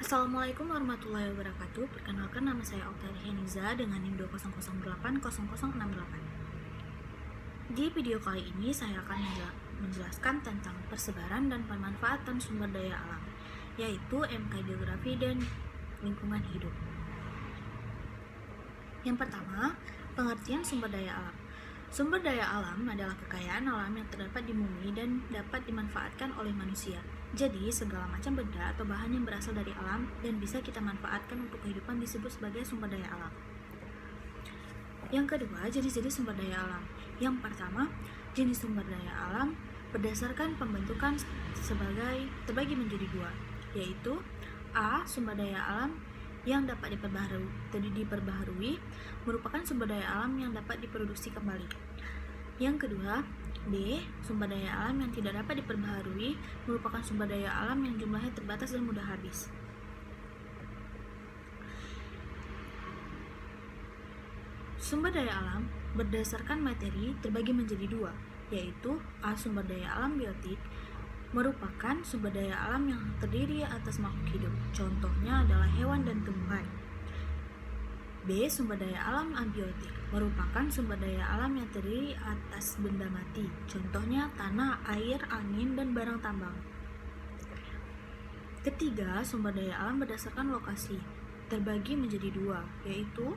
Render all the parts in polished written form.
Assalamualaikum warahmatullahi wabarakatuh. Perkenalkan, nama saya Oktari Heniza dengan NIM 200800068. Di video kali ini saya akan menjelaskan tentang persebaran dan pemanfaatan sumber daya alam, yaitu MK Geografi dan Lingkungan Hidup. Yang pertama, pengertian sumber daya alam. Sumber daya alam adalah kekayaan alam yang terdapat di bumi dan dapat dimanfaatkan oleh manusia. Jadi, segala macam benda atau bahan yang berasal dari alam dan bisa kita manfaatkan untuk kehidupan disebut sebagai sumber daya alam. Yang kedua, jenis-jenis sumber daya alam. Yang pertama, jenis sumber daya alam berdasarkan pembentukan sebagai terbagi menjadi dua, yaitu A. Sumber daya alam yang dapat diperbaharui merupakan sumber daya alam yang dapat diproduksi kembali. Yang kedua, B. Sumber daya alam yang tidak dapat diperbaharui merupakan sumber daya alam yang jumlahnya terbatas dan mudah habis. Sumber daya alam berdasarkan materi terbagi menjadi dua, yaitu A. Sumber daya alam biotik merupakan sumber daya alam yang terdiri atas makhluk hidup, contohnya adalah hewan dan tumbuhan. B. Sumber daya alam abiotik merupakan sumber daya alam yang terdiri atas benda mati, contohnya tanah, air, angin, dan barang tambang. Ketiga, sumber daya alam berdasarkan lokasi terbagi menjadi dua, yaitu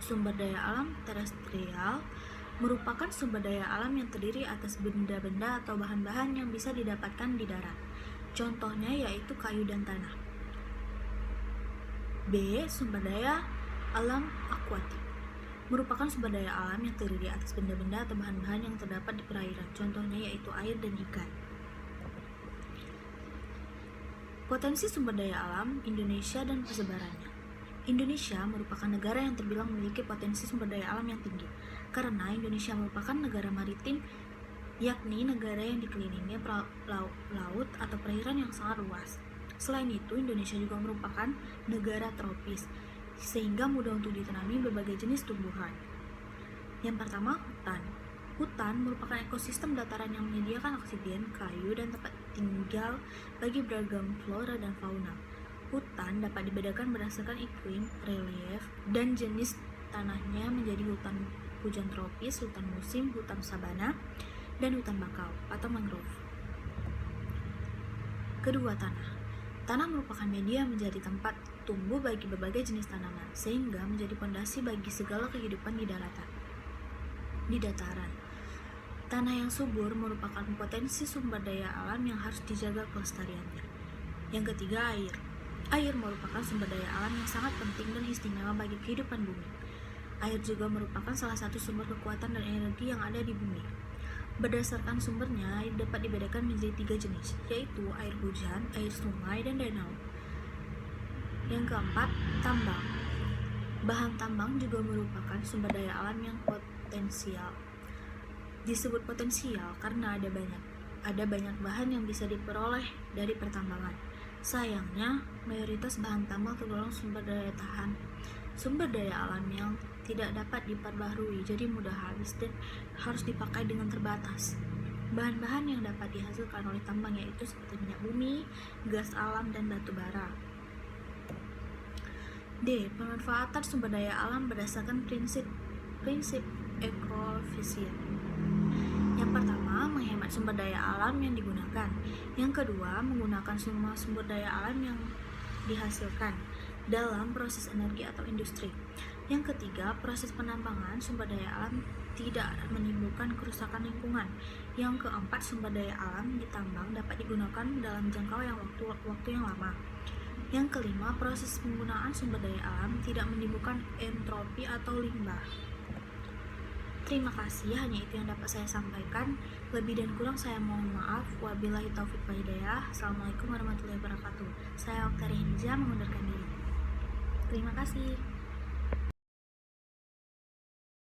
sumber daya alam terestrial merupakan sumber daya alam yang terdiri atas benda-benda atau bahan-bahan yang bisa didapatkan di darat, contohnya yaitu kayu dan tanah. B. Sumber daya alam akuatik merupakan sumber daya alam yang terdiri atas benda-benda atau bahan-bahan yang terdapat di perairan, contohnya yaitu air dan ikan. Potensi sumber daya alam Indonesia dan persebarannya. Indonesia merupakan negara yang terbilang memiliki potensi sumber daya alam yang tinggi, karena Indonesia merupakan negara maritim, yakni negara yang dikelilingi laut atau perairan yang sangat luas. Selain itu, Indonesia juga merupakan negara tropis, sehingga mudah untuk ditanami berbagai jenis tumbuhan. Yang pertama, hutan. Hutan merupakan ekosistem dataran yang menyediakan oksigen, kayu, dan tempat tinggal bagi beragam flora dan fauna. Hutan dapat dibedakan berdasarkan iklim, relief, dan jenis tanahnya menjadi hutan hujan tropis, hutan musim, hutan sabana, dan hutan bakau atau mangrove. Kedua, tanah. Tanah merupakan media menjadi tempat tumbuh bagi berbagai jenis tanaman, sehingga menjadi pondasi bagi segala kehidupan di dataran. Tanah yang subur merupakan potensi sumber daya alam yang harus dijaga kelestariannya. Yang ketiga, air. Air merupakan sumber daya alam yang sangat penting dan istimewa bagi kehidupan bumi. Air juga merupakan salah satu sumber kekuatan dan energi yang ada di bumi. Berdasarkan sumbernya, air dapat dibedakan menjadi 3 jenis, yaitu air hujan, air sungai, dan danau. Yang keempat, tambang. Bahan tambang juga merupakan sumber daya alam yang potensial. Disebut potensial karena ada banyak bahan yang bisa diperoleh dari pertambangan. Sayangnya, mayoritas bahan tambang tergolong sumber daya alam yang tidak dapat diperbaharui, jadi mudah habis dan harus dipakai dengan terbatas. Bahan-bahan yang dapat dihasilkan oleh tambang yaitu seperti minyak bumi, gas alam, dan batu bara. D. Pemanfaatan sumber daya alam berdasarkan prinsip ekofisien. Yang pertama, menghemat sumber daya alam yang digunakan. Yang kedua, menggunakan semua sumber daya alam yang dihasilkan dalam proses energi atau industri. Yang ketiga, proses penambangan sumber daya alam tidak menimbulkan kerusakan lingkungan. Yang keempat, sumber daya alam ditambang dapat digunakan dalam jangka waktu yang lama. Yang kelima, proses penggunaan sumber daya alam tidak menimbulkan entropi atau limbah. Terima kasih, hanya itu yang dapat saya sampaikan. Lebih dan kurang saya mohon maaf. Wabillahi taufiq wal hidayah. Assalamualaikum warahmatullahi wabarakatuh. Saya Oktari Heniza mengundurkan diri. Terima kasih.